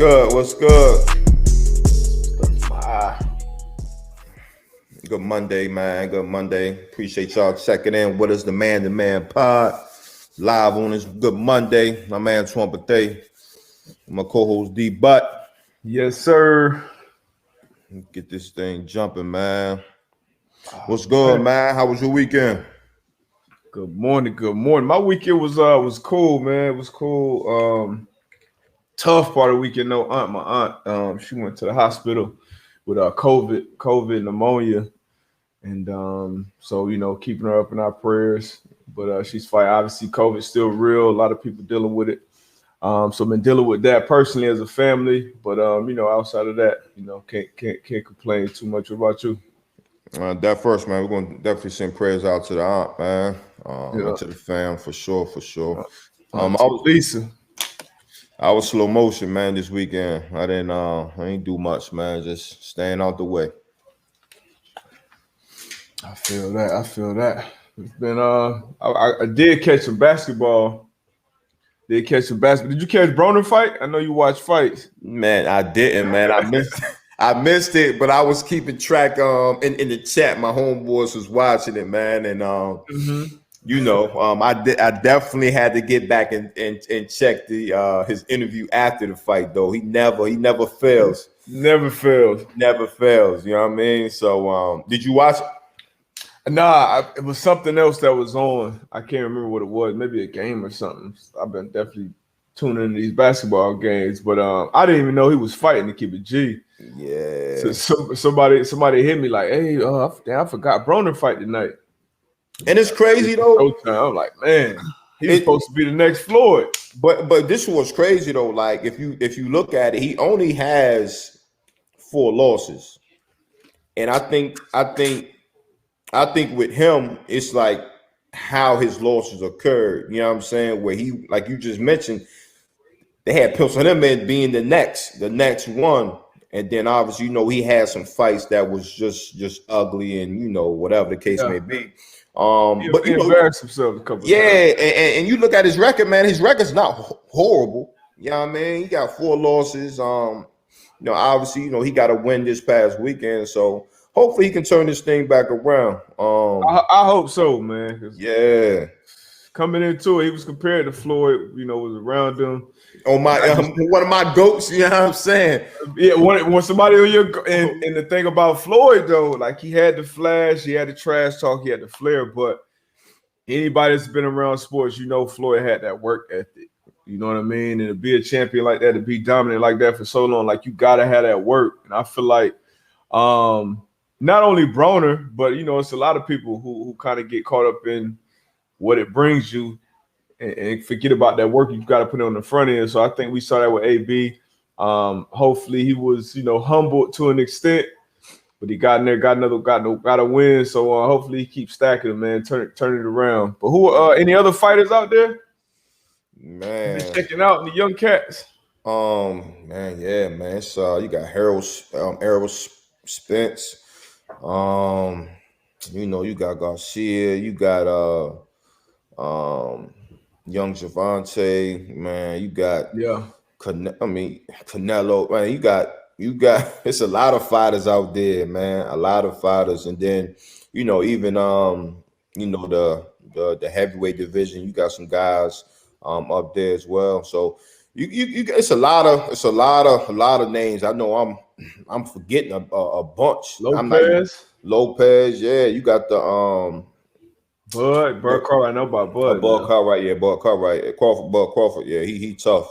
good? What's good? Good Monday, man. Good Monday. Appreciate y'all checking in. What is the Man Pod? Live on this Good Monday. My man Antoine, Bethea. My co-host D Butt. Yes, sir. Get this thing jumping, man. What's good, man? How was your weekend? Good morning. Good morning. My weekend was cool, man. It was cool. Tough part of the weekend, though. My aunt, she went to the hospital with COVID pneumonia, and so keeping her up in our prayers. But she's fine. Obviously, COVID's still real. A lot of people dealing with it. So I've been dealing with that personally as a family. But outside of that, can't complain too much. What about you? That first, man, we're going to definitely send prayers out to the aunt, man, and to the fam for sure. I was Lisa. I was slow motion, man, this weekend. I ain't do much, man. Just staying out the way. I feel that. It's been I did catch some basketball. Did you catch Broner fight? I know you watch fights. Man, I didn't, man. I missed it, but I was keeping track in the chat. My homeboys was watching it, man, and I definitely had to get back and check his interview after the fight, though. He never fails. Never fails. Never fails. You know what I mean? So did you watch it? Nah, it was something else that was on. I can't remember what it was. Maybe a game or something. I've been definitely tuning into these basketball games, but I didn't even know he was fighting to keep it G. Yeah. So somebody hit me like, "Hey, I forgot Broner fight tonight." And it's crazy though. I'm like, man, he's supposed to be the next Floyd. But this was crazy though. Like if you look at it, he only has 4 losses, and I think with him, it's like how his losses occurred. You know what I'm saying? Where he, like you just mentioned, they had penciled him in being the next one. And then obviously, he had some fights that was just ugly and, whatever the case may be. But he embarrassed himself a couple of times. And you look at his record, man, his record's not horrible. You know what I mean? He got 4 losses. Obviously, he got a win this past weekend. So hopefully he can turn this thing back around. I hope so, man. Yeah. Coming into it, he was compared to Floyd, was around him. On one of my goats, you know what I'm saying? Yeah, when somebody on your and the thing about Floyd though, like he had the flash, he had the trash talk, he had the flair, but anybody that's been around sports, Floyd had that work ethic. You know what I mean? And to be a champion like that, to be dominant like that for so long, like you gotta have that work. And I feel like not only Broner, but it's a lot of people who kind of get caught up in what it brings you and forget about that work you've got to put on the front end. So I think we saw that with AB. Hopefully he was, humbled to an extent, but he got in there, got a win. So hopefully he keeps stacking them, man, turn it around. But who any other fighters out there? Man, been checking out the young cats. Man, yeah, man. It's you got Errol Spence. You got Garcia, you got young Javante, man, you got Canelo, man, you got it's a lot of fighters out there, man, a lot of fighters. And then even the heavyweight division, you got some guys up there as well. So you it's a lot of names. I know I'm forgetting a bunch. Lopez, yeah, you got the Bud Cartwright. I know about Bud. Bud Cartwright, yeah, Bud Cartwright. Bud Crawford, yeah, he tough.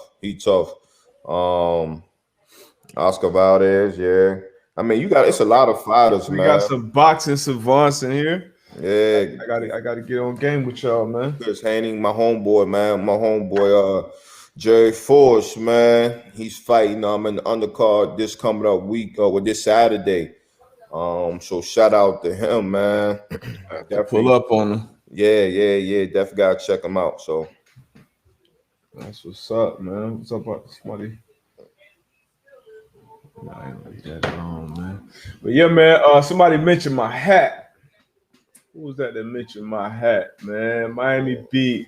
Oscar Valdez, yeah. I mean, it's a lot of fighters, man. We got some boxing savants in here. Yeah, I gotta get on game with y'all, man. Chris Haney, my homeboy, Jerry Force, man. He's fighting in the undercard this coming up week with this Saturday. So shout out to him, man. Pull up on him. Yeah. Definitely gotta check him out. So that's what's up, man. What's up about somebody? I ain't like that man. But yeah, man. Somebody mentioned my hat. Who was that mentioned my hat, man? Miami beat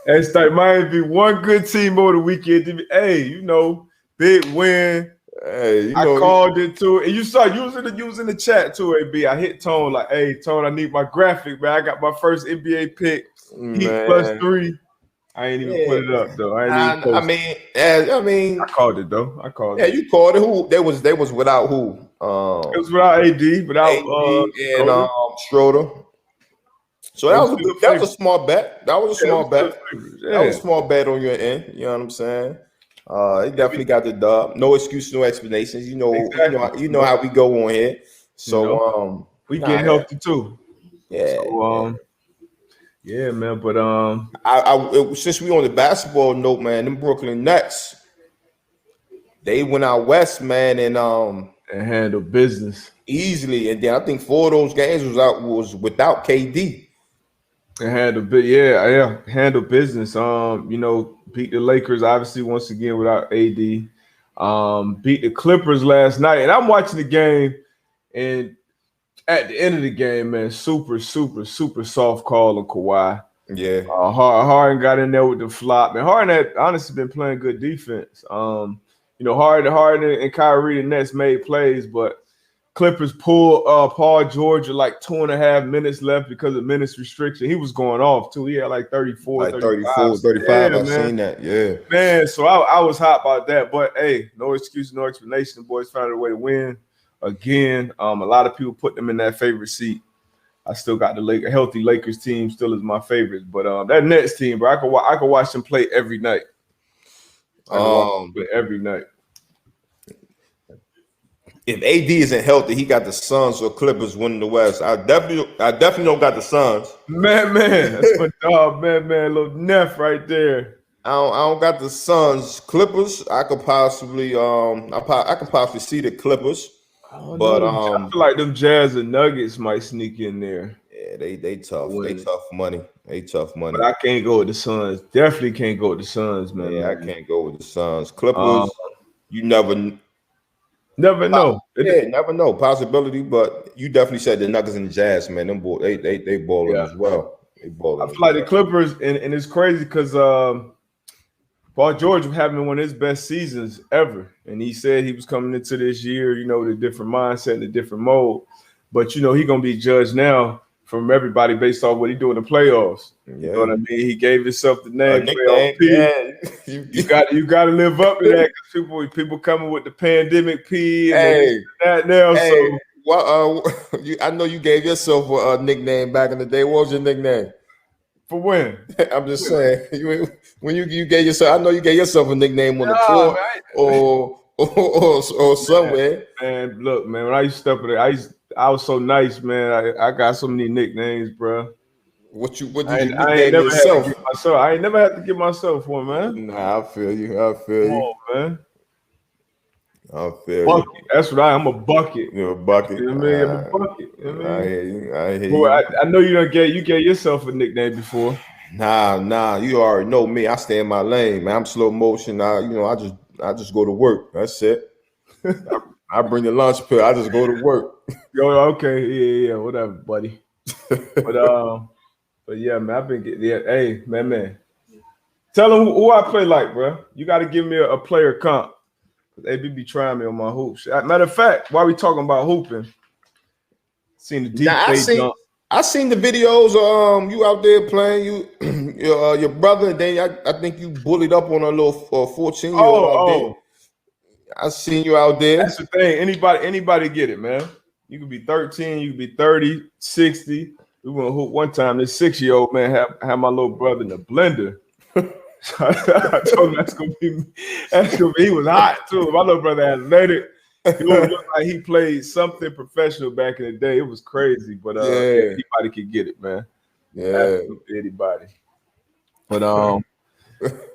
It's like might be one good team over the weekend. Hey, you know, big win. Hey, you I know, called it too, and you saw using the chat too. AB, I hit Tone like, "Hey, Tone, I need my graphic, man. I got my first NBA pick, Heat man. +3. I ain't even put it up though. I ain't even I post. mean, I called it though. I called yeah, it. you called it. Who they was without who? It was without AD, without AD and Schroeder. Schroeder. So They that were was still that was favorites. a small bet. That was a Yeah, it small was still bet. favorites. That was Yeah. a small bet on your end. You know what I'm saying? He definitely got the dub. No excuse, no explanations. Exactly. You know how we go on here. You know, So we nah, get healthy too. yeah, yeah. So yeah, man. But Since we on the basketball note, man, them Brooklyn Nets, they went out west, man, and handle business. easily. And then I think 4 of those games was without KD. And handle business. You know, beat the Lakers obviously once again without AD. Beat the Clippers last night, and I'm watching the game, and at the end of the game, man, super soft call on Kawhi. Yeah. Harden got in there with the flop, and Harden had honestly been playing good defense. You know, Harden and Kyrie, the Nets made plays, but Clippers pulled Paul George with like 2.5 minutes left because of minutes restriction. He was going off too. He had like 34, Like 35. 35. Yeah, I've man. seen that. Yeah. Man, so I was hot about that. But hey, no excuse, no explanation. The boys found a way to win again. A lot of people put them in that favorite seat. I still got the healthy Lakers team still is my favorite. But that Nets team, bro, I could watch them play every night. I could watch them play every night. If AD isn't healthy, he got the Suns or Clippers winning the West. I definitely don't got the Suns. Man, that's my dog, man, little Neff right there. I don't got the Suns. Clippers, I could possibly I could possibly see the Clippers. But I feel like them Jazz and Nuggets might sneak in there. Yeah, they tough. They tough money. They tough money. But I can't go with the Suns. Definitely can't go with the Suns, man. Yeah, I can't go with the Suns. Clippers, you never know. Yeah, never know. Possibility, but you definitely said the Nuggets and the Jazz, man. Them boys, they balling as well. They balling. I feel like the Clippers, and it's crazy because Paul George was having one of his best seasons ever. And he said he was coming into this year, you know, with a different mindset and a different mode. But, you know, he's going to be judged now from everybody based off what he do in the playoffs. Yeah. You know what I mean? He gave himself the name. You got to live up to that because people coming with the pandemic P and that now. So I know you gave yourself a nickname back in the day. What was your nickname? For when? I'm just saying, when you gave yourself, I know you gave yourself a nickname on the court or somewhere. Man, look, man, when I used to step in there, I was so nice, man. I got so many nicknames, bro. What did you nickname yourself? I ain't never had to give myself one, man. Nah, I feel you. Come on, man. I feel bucket. You. That's what I'm a bucket. You're a bucket. You know what I mean? I'm a bucket. You know I hear you. I hear you. I know you gave yourself a nickname before. Nah. You already know me. I stay in my lane, man. I'm slow motion. I just go to work. That's it. I bring the lunch pill. I just go to work. Yo, okay, yeah, whatever, buddy. But yeah, man, I've been getting. Yeah, hey, man. Tell them who I play like, bro. You got to give me a player comp. They be trying me on my hoops. Matter of fact, while we talking about hooping, seen the deep dunk. I seen the videos. You out there playing. Your brother. And then I think you bullied up on a little 14-year-old out there. I seen you out there. That's the thing. Anybody get it, man. You could be 13. You could be 30, 60. We went hoop one time. This 6-year-old man had my little brother in the blender. So I told him that's gonna be. He was hot too. My little brother athletic. He looked like he played something professional back in the day. It was crazy, but anybody could get it, man. Yeah, anybody. But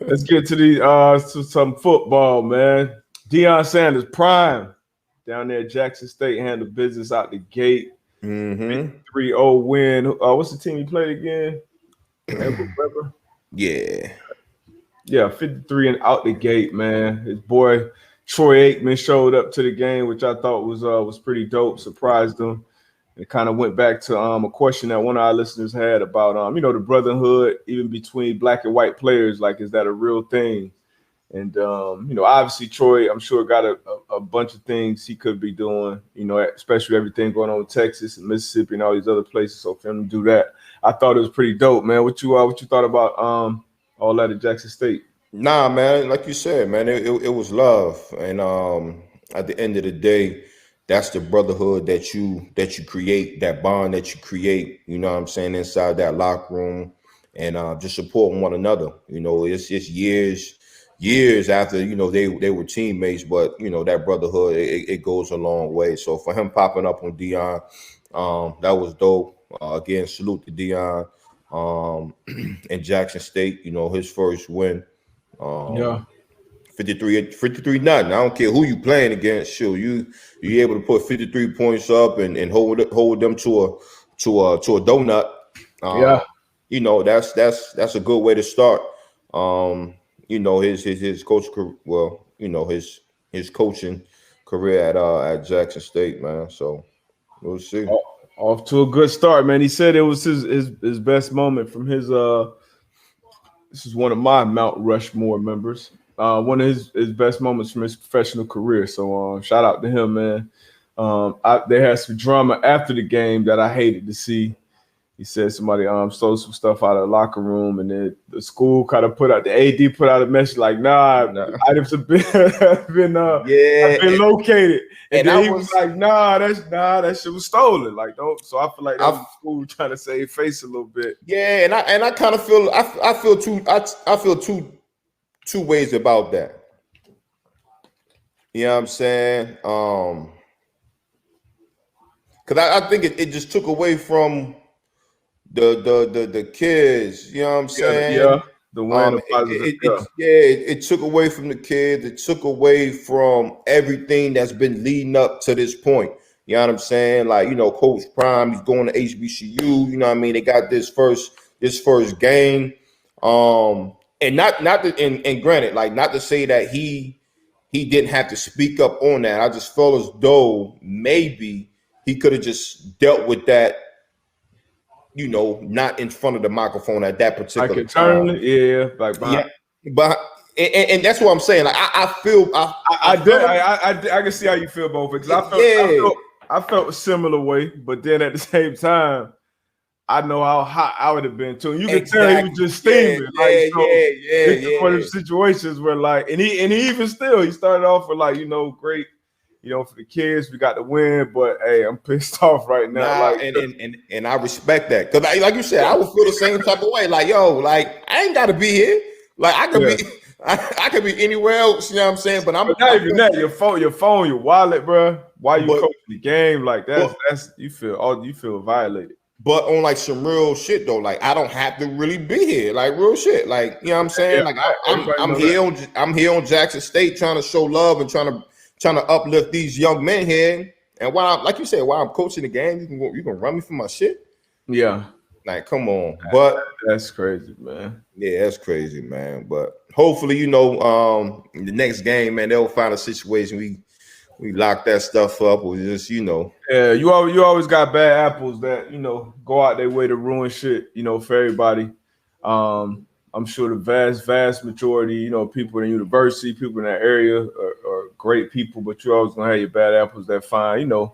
let's get to some football, man. Deion Sanders, prime down there at Jackson State, handled business out the gate. 3-0 win. What's the team he played again? Yeah, 53 and out the gate, man. His boy Troy Aikman showed up to the game, which I thought was pretty dope. Surprised him. It kind of went back to a question that one of our listeners had about the brotherhood even between black and white players. Like, is that a real thing? And obviously Troy, I'm sure, got a bunch of things he could be doing. Especially everything going on in Texas and Mississippi and all these other places. So for him to do that, I thought it was pretty dope, man. What you thought about all that at Jackson State? Nah, man, like you said, man, it was love, and at the end of the day, that's the brotherhood that you create, that bond that you create. You know what I'm saying, inside that locker room, and just supporting one another. It's years after they were teammates, but that brotherhood it goes a long way. So for him popping up on Deion, that was dope. Again, salute to Deion, and Jackson State. His first win. Yeah. 53 nothing. I don't care who you playing against. Sure, you able to put 53 points up and hold them to a donut. Yeah. That's a good way to start. His coach, well, his coaching career at Jackson State, man. So we'll see. Off to a good start, man. He said it was his best moment from his this is one of my Mount Rushmore members. One of his best moments from his professional career. So shout out to him, man. They had some drama after the game that I hated to see. He said somebody stole some stuff out of the locker room, and then the school kind of the AD put out a message like, nah. Items have been located. And then he was like, that shit was stolen. Like, don't. So I feel like that was the school trying to save face a little bit. Yeah, and I kind of feel I feel two ways about that. You know what I'm saying? Because I think it just took away from the kids. You know what I'm saying? Yeah. The win. It took away from the kids. It took away from everything that's been leading up to this point. You know what I'm saying? Like, Coach Prime, he's going to HBCU. You know what I mean? They got this first game. And and granted, like, not to say that he didn't have to speak up on that. I just felt as though maybe he could have just dealt with that, not in front of the microphone at that particular time. But that's what I'm saying. Like, I can see how you feel both because I felt a similar way, but then at the same time, I know how hot I would have been too. You can tell he was just steaming. It's one of the situations where and he even still he started off with great, for the kids we got to win, but hey, I'm pissed off right now. And I respect that because like you said, I would feel the same type of way. Like, yo, like I ain't got to be here. Like I could be. I could be anywhere else, you know what I'm saying? But not even that. Your phone, your wallet, bro. Why you coaching the game like that? You feel violated. But on like some real shit though, like I don't have to really be here, like real shit. Like, you know what I'm saying? Like I'm here on Jackson State trying to show love and trying to uplift these young men here. And while like you said, while I'm coaching the game, you can run me for my shit. Yeah. Like, come on. But that's crazy, man. Yeah, that's crazy, man. But hopefully, in the next game, man, they'll find a situation we lock that stuff up or just, Yeah, you always got bad apples that, go out their way to ruin shit, for everybody. I'm sure the vast majority, people in university, people in that area are great people, but you're always gonna have your bad apples that find the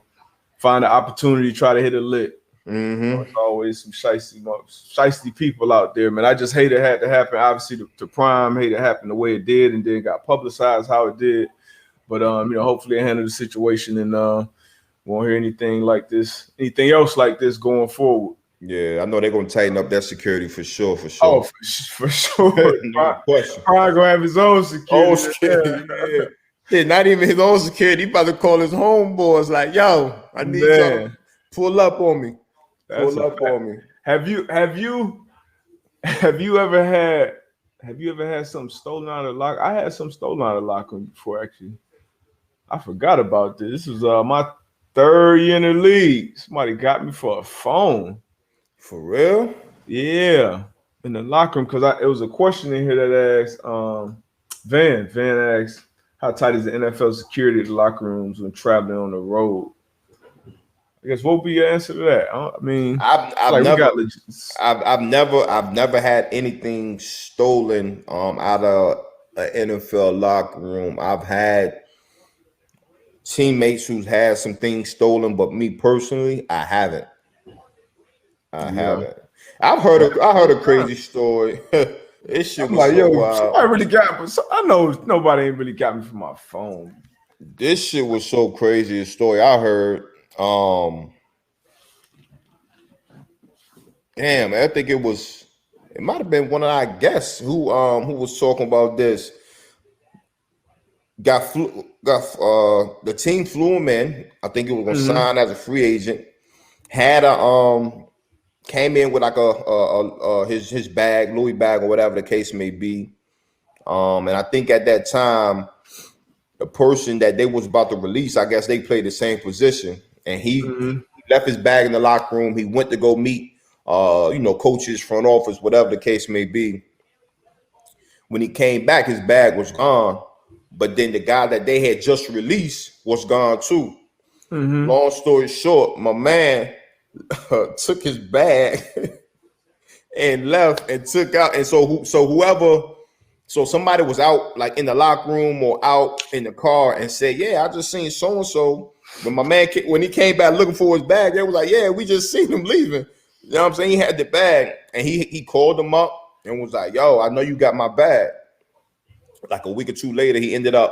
opportunity to try to hit a lick. Mm-hmm. There's always some shiesty people out there, man. I just hate it had to happen. Obviously, to Prime, hate it happened the way it did, and then got publicized how it did. But hopefully, they handle the situation and won't hear anything else like this going forward. Yeah, I know they're gonna tighten up that security for sure. Oh, for sure. No question. Prime gonna have his own security. Yeah, not even his own security. He about to call his homeboys like, "Yo, I need y'all to pull up on me." Have you ever had something stolen out of the locker? I had something stolen out of the locker before, actually. I forgot about this. This was my third year in the league. Somebody got me for a phone. For real? Yeah. In the locker room, because it was a question in here that asked Van asked, how tight is the NFL security at the locker rooms when traveling on the road? I guess what would be your answer to that? I mean, I've like we never got I've never had anything stolen out of an NFL locker room. I've had teammates who's had some things stolen, but me personally, I haven't. I yeah. haven't. I heard a crazy story. This shit I'm was like, so yo, wild. somebody really got me. So I know nobody ain't really got me from my phone. This shit was so crazy. A story I heard. Um, Damn, I think it was. It might have been one of our guests who was talking about this. Got the team flew him in. I think he was gonna Mm-hmm. sign as a free agent. Had a came in with like his bag, Louis bag or whatever the case may be. And I think at that time, the person that they was about to release, I guess they played the same position, and he Mm-hmm. left his bag in the locker room. He went to go meet, coaches, front office, whatever the case may be. When he came back, his bag was gone. But then the guy that they had just released was gone too. Mm-hmm. Long story short, my man took his bag and left and took out. And so somebody was out like in the locker room or out in the car and said, "Yeah, I just seen so and so." When my man when he came back looking for his bag, they was like, "Yeah, we just seen him leaving." You know what I'm saying? He had the bag, and he called them up and was like, "Yo, I know you got my bag." Like a week or two later, the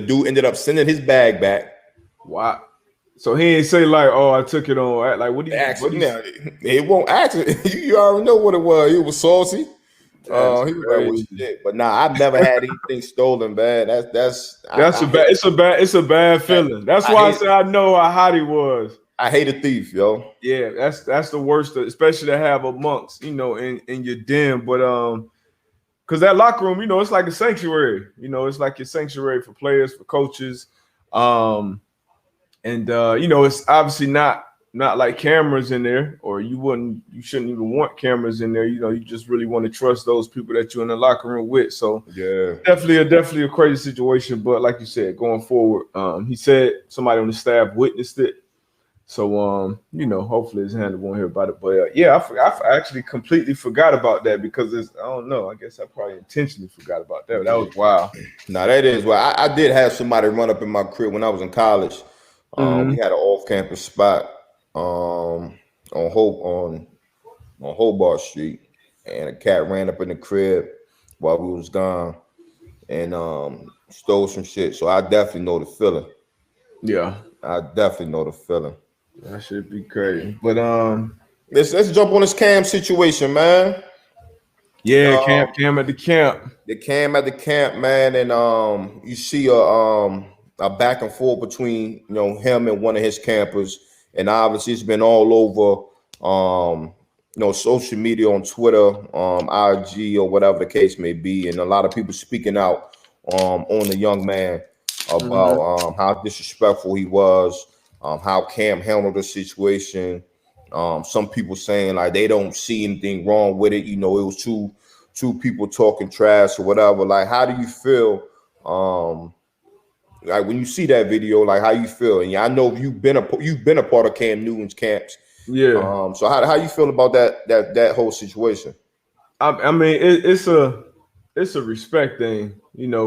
dude ended up sending his bag back. Wow. So he ain't say like, "Oh, I took it on." Like, what do you? Actually, now it won't actually. You already know what it was. He was saucy. That's He was like, "Well, crazy. shit." But nah, I've never had anything stolen, man. That's I a bad. It's a bad feeling. That's I why I hate said I know how hot he was. I hate a thief, yo. Yeah, that's the worst, especially to have amongst in your den. But because that locker room, it's like a sanctuary. It's like your sanctuary for players, for coaches, and it's obviously not like cameras in there, or you shouldn't even want cameras in there. You just really want to trust those people that you're in the locker room with. So Yeah. definitely a crazy situation. But like you said, going forward, he said somebody on the staff witnessed it. So hopefully his hand won't hear about it. But yeah, I actually completely forgot about that because I don't know. I guess I probably intentionally forgot about that. That was wild. Now that is well. I did have somebody run up in my crib when I was in college. We had an off-campus spot on Hobart Street, and a cat ran up in the crib while we was gone and stole some shit. So I definitely know the feeling. Yeah, I definitely know the feeling. that should be crazy. But Let's jump on this Cam situation, man. yeah, Um, Cam at the camp. the Cam at the camp, man, and you see a back and forth between him and one of his campers, and obviously it's been all over social media on Twitter, IG or whatever the case may be, and a lot of people speaking out on the young man about how disrespectful he was, how Cam handled the situation. Some people saying like they don't see anything wrong with it. It was two people talking trash or whatever. Like, how do you feel? Like when you see that video, like how you feel? And yeah, I know you've been a part of Cam Newton's camps. Yeah. So how you feel about that whole situation? I mean, it's a respect thing,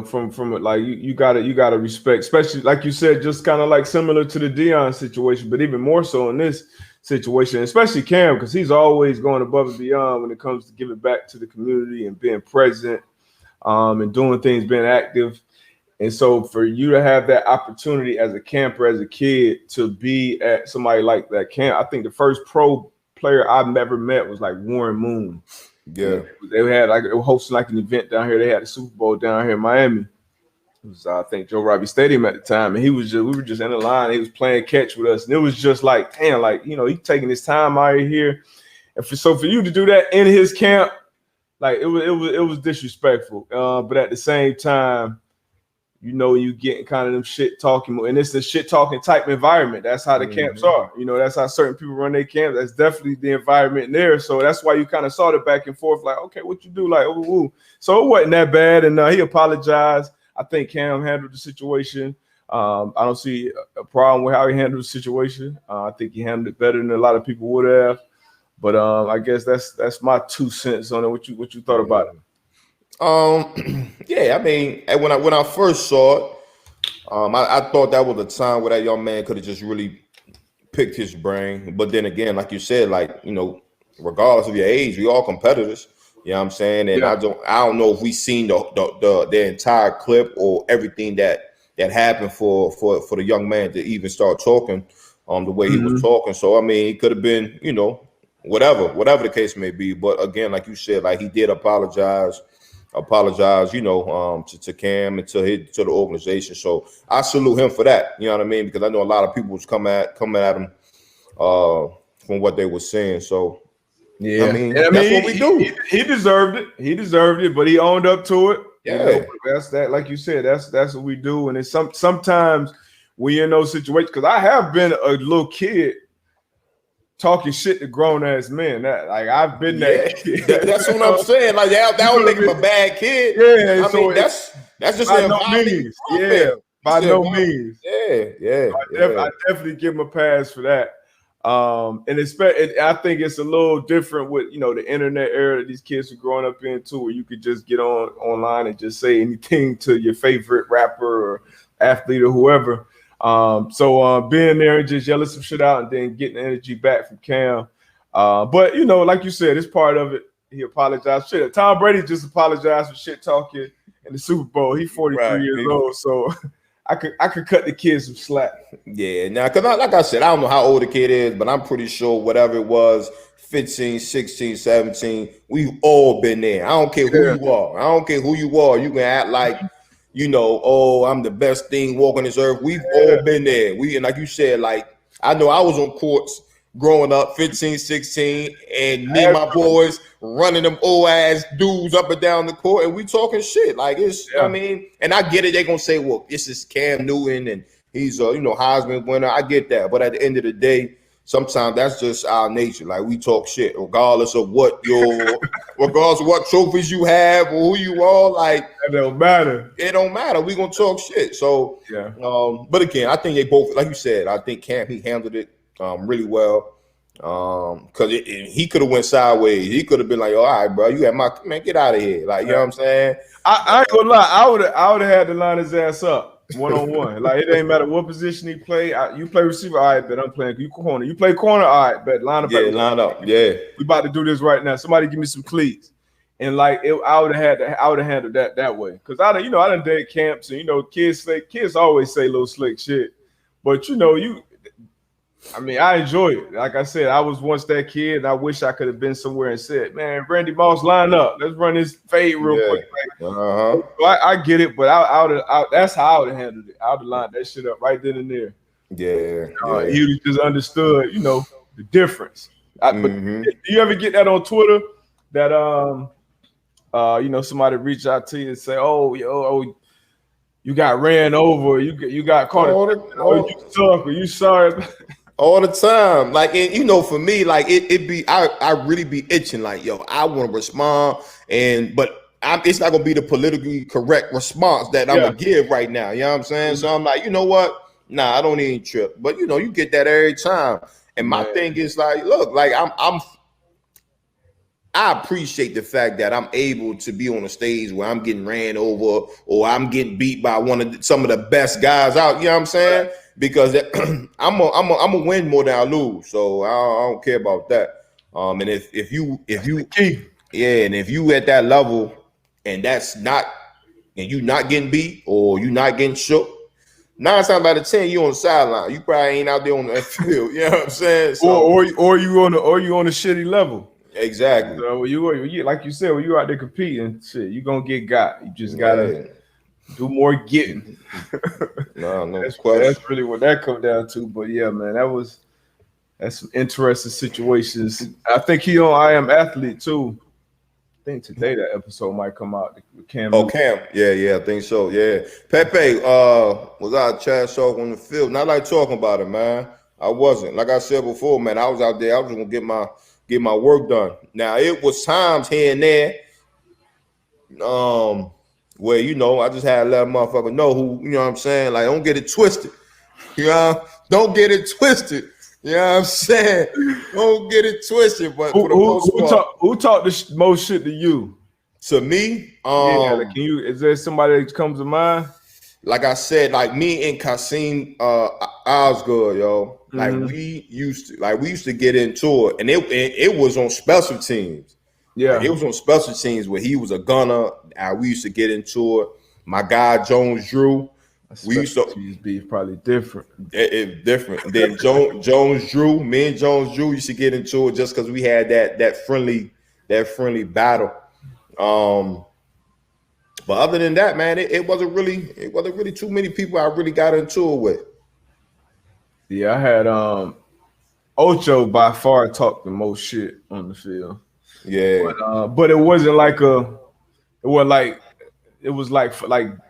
from like you gotta respect, especially like you said, just kind of like similar to the Deion situation, but even more so in this situation, especially Cam, because he's always going above and beyond when it comes to giving back to the community and being present, and doing things, being active. And so for you to have that opportunity as a camper, as a kid, to be at somebody like that camp, I think the first pro player I've ever met was like Warren Moon. Yeah. They were hosting like an event down here. They had a Super Bowl down here in Miami. It was I think Joe Robbie Stadium at the time, and we were just in the line. He was playing catch with us, and it was just like, damn, like he's taking his time out here, and for you to do that in his camp, like it was disrespectful. But at the same time, you getting kind of them shit talking, and it's a shit talking type environment. That's how the camps are. That's how certain people run their camps. That's definitely the environment in there. So that's why you kind of saw the back and forth, like, okay, what you do? Like, ooh. So it wasn't that bad, and he apologized. I think Cam handled the situation I don't see a problem with how he handled the situation. I think he handled it better than a lot of people would have. But I guess that's my 2 cents on it. What you thought about it? Yeah, I mean, when I first saw it, I thought that was a time where that young man could have just really picked his brain. But then again, like you said, like, regardless of your age, we all competitors. You know what I'm saying? And Yeah. I don't know if we seen the entire clip or everything that happened for the young man to even start talking the way he was talking. So I mean, it could have been, whatever the case may be. But again, like you said, like he did apologize, to Cam and to the organization. So I salute him for that. You know what I mean? Because I know a lot of people was coming at him from what they were saying. So yeah, I mean, that's what we do. He deserved it. He deserved it, but he owned up to it. Yeah, that's that. Like you said, that's what we do. And it's sometimes when you're in those situations, because I have been a little kid talking shit to grown ass men. That like I've been that kid. That's what I'm saying. Like that don't make him a bad kid. Yeah, I mean that's just by no means. Yeah, by no means. Yeah. I definitely give him a pass for that. And I think it's a little different with the internet era that these kids are growing up into, where you could just get online and just say anything to your favorite rapper or athlete or whoever. So being there and just yelling some shit out and then getting the energy back from Cam. But like you said, it's part of it. He apologized. Shit, Tom Brady just apologized for shit talking in the Super Bowl. He's 43 years old, so I could cut the kid some slack. Yeah, now because like I said, I don't know how old the kid is, but I'm pretty sure whatever it was, 15, 16, 17, we've all been there. I don't care who you are. I don't care who you are. You can act like, oh, I'm the best thing walking this earth. We've all been there. And like you said, like, I know I was on courts growing up, 15, 16, and me and my boys running them old ass dudes up and down the court, and we talking shit. Like I mean, and I get it. They're gonna say, well, this is Cam Newton and he's a Heisman winner. I get that. But at the end of the day, sometimes that's just our nature. Like we talk shit, regardless of what trophies you have or who you are. Like it don't matter. It don't matter. We gonna talk shit. So but again, I think they both, like you said, I think Cam, he handled it really well. Because he could have went sideways. He could have been like, all right, bro, you had man, get out of here. Like, you know what I'm saying? I ain't gonna lie, I would have had to line his ass up one-on-one. Like, it ain't matter what position he play. You play receiver, all right, bet I'm playing you corner. You play corner, all right, bet line up. Yeah, line up. Yeah. We about to do this right now. Somebody give me some cleats. And like I would have handled that way. Because I done did camps and kids always say little slick shit. But I enjoy it. Like I said, I was once that kid, and I wish I could have been somewhere and said, "Man, Randy Moss, line up. Let's run this fade real quick." Like, I get it, but that's how I would have handled it. I would have lined that shit up right then and there. Yeah. He would just understood, the difference. But do you ever get that on Twitter? That somebody reach out to you and say, "Oh, you got ran over. You got caught. You suck. Or you sorry." All the time. Like, and for me, like I really be itching, like, yo, I want to respond, but it's not gonna be the politically correct response that I'm gonna give right now. You know what I'm saying? So I'm like, you know what? Nah, I don't even trip. But you get that every time. And my thing is like, look, like I appreciate the fact that I'm able to be on a stage where I'm getting ran over or I'm getting beat by some of the best guys out. You know what I'm saying? Because I'm a win more than I lose, so I don't care about that. And if you at that level and you not getting beat or you not getting shook, 9 times out of 10 you on the sideline. You probably ain't out there on the field. You know what I'm saying? So, or you on a shitty level. Exactly. So you like you said, when you out there competing, shit, you gonna get got. You just gotta do more getting. No that's question. That's really what that comes down to. But yeah, man, that's some interesting situations. I think he on I Am Athlete too. I think today that episode might come out with Cam. Oh, Cam. Yeah, I think so. Yeah. Pepe was out trash talk on the field. Not like talking about it, man. I wasn't. Like I said before, man, I was out there. I was gonna get my work done. Now it was times here and there. where I just had to let a motherfucker know who, you know what I'm saying? Like, don't get it twisted. Don't get it twisted. You know what I'm saying? Don't get it twisted. But for the most part, who talked the most shit to you? to me, Yeah, like, is there somebody that comes to mind? like I said, like me and Kasim Osgood, yo. Like we used to get into it, and it was on special teams. Yeah, Like, it was on special teams where he was a gunner. We used to get into it. My guy Jones Drew. We used to beef probably different. Different. Then Jones Drew, me and Jones Drew used to get into it just because we had that friendly battle. But other than that, man, it wasn't really too many people I really got into it with. Yeah, I had Ocho by far talked the most shit on the field. Yeah, but it wasn't like it was like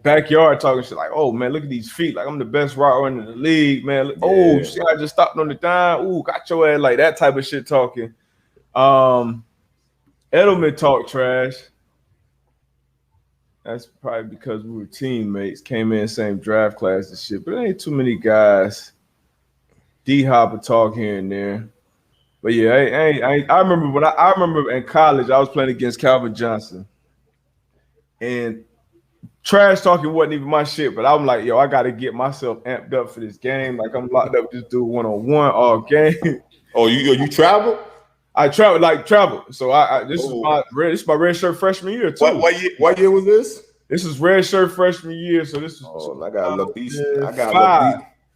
backyard talking shit. Like, oh man, look at these feet. Like, I'm the best route runner in the league, man. Yeah. Oh, see, I just stopped on the dime. Ooh, got your ass, like that type of shit talking. Edelman talked trash. That's probably because we were teammates, came in same draft class and shit. But there ain't too many guys. D-Hopper talk here and there. But yeah, I remember I remember in college I was playing against Calvin Johnson, and trash talking wasn't even my shit. But I'm like, yo, I got to get myself amped up for this game. Like, I'm locked up with this dude 1-on-1 all game. Oh, you traveled? I traveled. So this is my red shirt freshman year too. What year was this? This is red shirt freshman year. So this is. Oh, I gotta look these.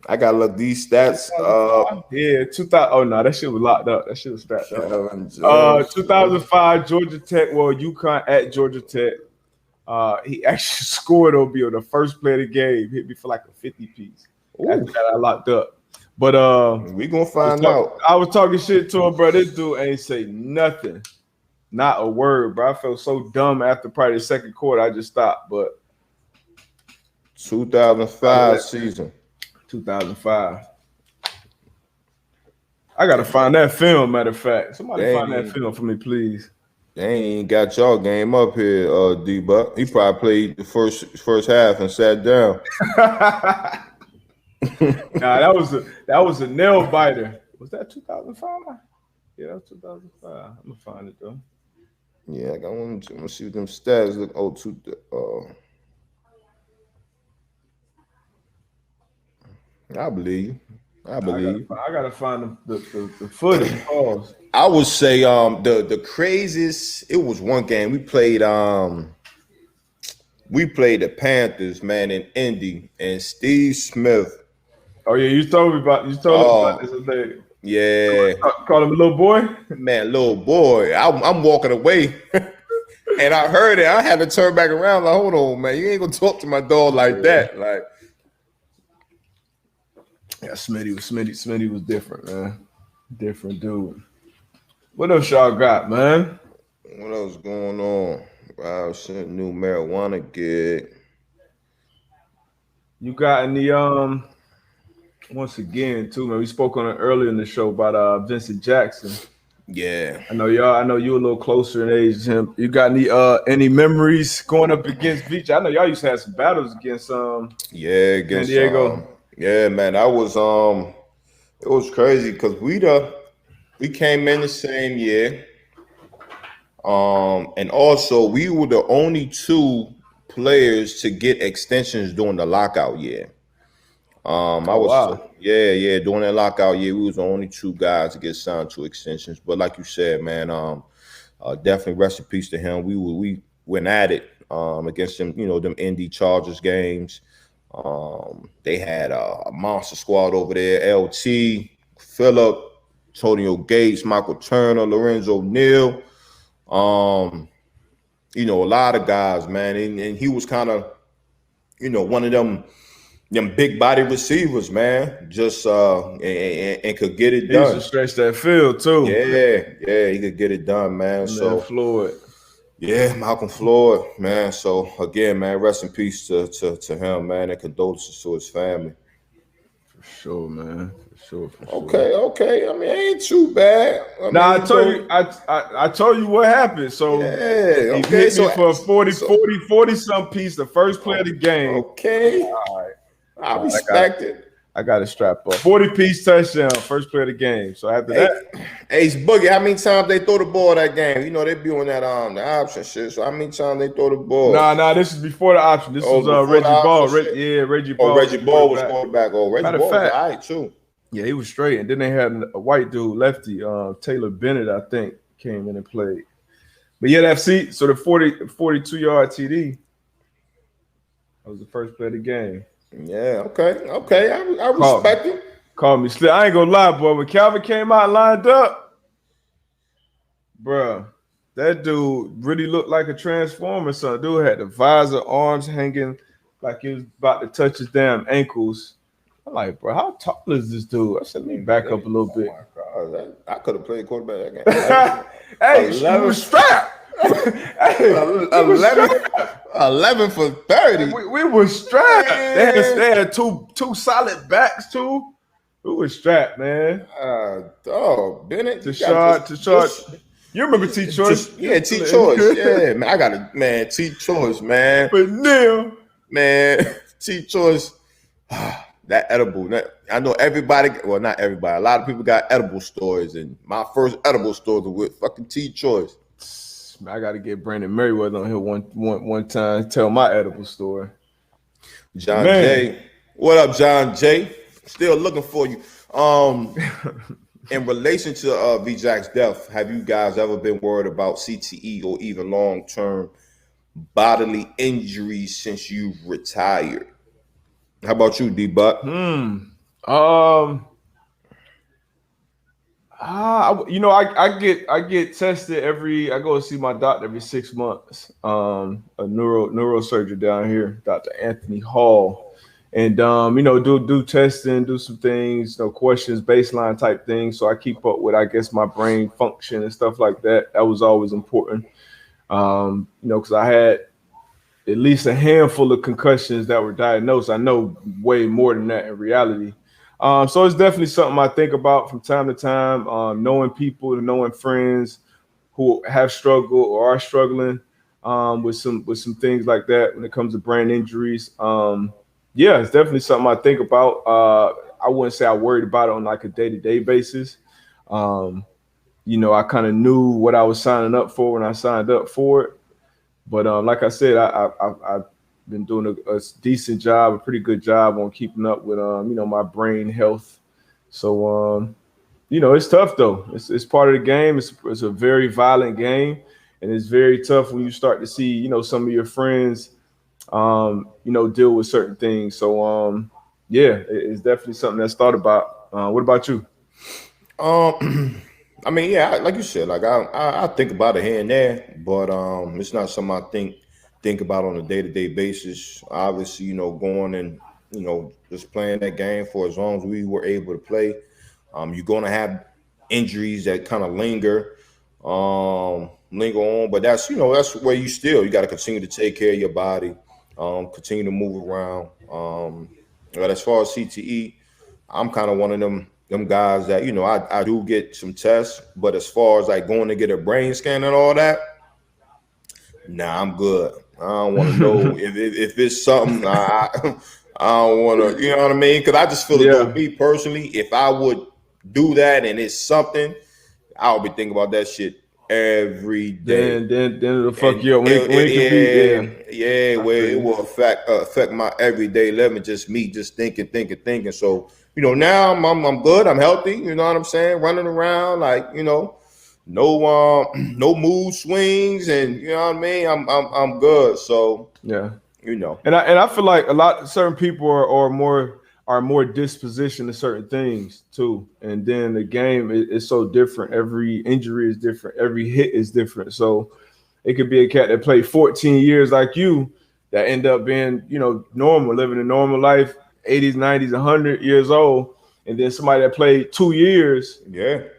I gotta look these stats. Yeah, 2000. Oh no, that shit was locked up. That shit was strapped up. 2005 Georgia Tech. Well, UConn at Georgia Tech. He actually scored on the first play of the game. Hit me for like a 50 piece. After that, I locked up. But we gonna find out. I was talking shit to him, bro. This dude ain't say nothing, not a word, bro. I felt so dumb after probably the second quarter. I just stopped. But 2005 season. 2005. I gotta find that film. Matter of fact, somebody find that film for me, please. They ain't got y'all game up here, D-Buck. He probably played the first half and sat down. Nah, that was a nail biter. Was that 2005? Yeah, that was 2005. I'm gonna find it though. Yeah, I want to see what them stats look. I believe. I gotta find the footage. Pause. I would say the craziest. It was one game we played. We played the Panthers, man, in Indy, and Steve Smith. Oh yeah, you told me about this today. Yeah, call him a little boy. Man, little boy. I'm walking away, and I heard it. I had to turn back around. Like, hold on, man, you ain't gonna talk to my dog like that. Like, yeah, Smitty was different, man. Different dude. What else y'all got, man? What else going on? Wow, sent new marijuana gig. You got any once again too, man. We spoke on it earlier in the show about Vincent Jackson. Yeah. I know you a little closer in age to him. You got any memories going up against Beach? I know y'all used to have some battles against San Diego. Yeah, man. That was it was crazy because we came in the same year. And also we were the only two players to get extensions during the lockout year. During that lockout year, we was the only two guys to get signed to extensions. But like you said, man, definitely rest in peace to him. We went at it against them, them Indy Chargers games. They had a monster squad over there: LT, Phillip, Antonio Gates, Michael Turner, Lorenzo Neal. A lot of guys, man, and he was kind of, one of them big body receivers, man. Just and could get it done. He used to stretch that field too. Yeah, he could get it done, man. So Floyd. Yeah, Malcolm Floyd, man. So again, man, rest in peace to him, man, and condolences to his family. For sure, man. For sure. Okay. I mean, it ain't too bad. Now I told you, I told you what happened. So yeah, he okay. hit me for a 40 some piece, the first play of the game. Okay. All right. I respect it. I got to strap up. 40-piece touchdown, first play of the game. So after that, Ace Boogie, how many times they throw the ball that game? You know, they be on that the option shit. So how many times they throw the ball? Nah, this is before the option. This was Reggie Ball. Reggie Ball. Reggie Ball was quarterback. Reggie Ball was all right too. Yeah, he was straight. And then they had a white dude, lefty, Taylor Bennett, I think, came in and played. But yeah, so the 42-yard TD, that was the first play of the game. Yeah, okay. I respect him. Called me slip. I ain't gonna lie, boy. When Calvin came out lined up, bruh, that dude really looked like a transformer. Son, dude had the visor, arms hanging like he was about to touch his damn ankles. I'm like, bro, how tall is this dude? I said, let me back up a little bit. Oh my God, I could have played quarterback that game. Hey, 11. Was strapped. Hey, 11 for 30. We were strapped. They had two solid backs too. We were strapped, man. Bennett. Tashard. You remember T Choice? Yeah, T Choice. Yeah, man. T Choice, man. But Neil, man, T Choice. That edible. I know everybody. Well, not everybody. A lot of people got edible stories, and my first edible story was with fucking T Choice. I got to get Brandon Merriweather on here one time. Tell my edible story. John J. What up, John J? Still looking for you. In relation to V-Jack's death, have you guys ever been worried about CTE or even long-term bodily injuries since you've retired? How about you, D-Buck? I get tested I go see my doctor every 6 months. A neurosurgeon down here, Dr. Anthony Hall. And do testing, do some things, questions, baseline type things. So I keep up with, I guess, my brain function and stuff like that. That was always important. Because I had at least a handful of concussions that were diagnosed. I know way more than that in reality. So it's definitely something I think about from time to time, knowing people, knowing friends who have struggled or are struggling with some things like that when it comes to brain injuries. Yeah, it's definitely something I think about. I wouldn't say I worried about it on like a day-to-day basis. I kind of knew what I was signing up for when I signed up for it. But like I said, I've been doing a decent job, a pretty good job on keeping up with my brain health. So it's tough though. It's part of the game. It's a very violent game, and it's very tough when you start to see some of your friends deal with certain things. So it's definitely something that's thought about. What about you? I mean, yeah, like you said, like I think about it here and there, but it's not something I think about on a day-to-day basis. Obviously, going and just playing that game for as long as we were able to play. You're gonna have injuries that kind of linger on, but that's where you got to continue to take care of your body, continue to move around. But as far as CTE, I'm kind of one of them guys that I do get some tests, but as far as like going to get a brain scan and all that, nah, I'm good. I don't want to know if it's something. I don't want to, you know what I mean? Because I just feel as though me personally, if I would do that and it's something, I'll be thinking about that shit every day. Then it'll fuck you up when it where it will affect my everyday living. Just me, just thinking. So now I'm good. I'm healthy. You know what I'm saying? Running around like no mood swings, and you know what I mean. I'm good. So yeah, And I feel like certain people are more dispositioned to certain things too. And then the game is so different. Every injury is different. Every hit is different. So it could be a cat that played 14 years like you that end up being normal, living a normal life, 80s, 90s, 100 years old. And then somebody that played 2 years,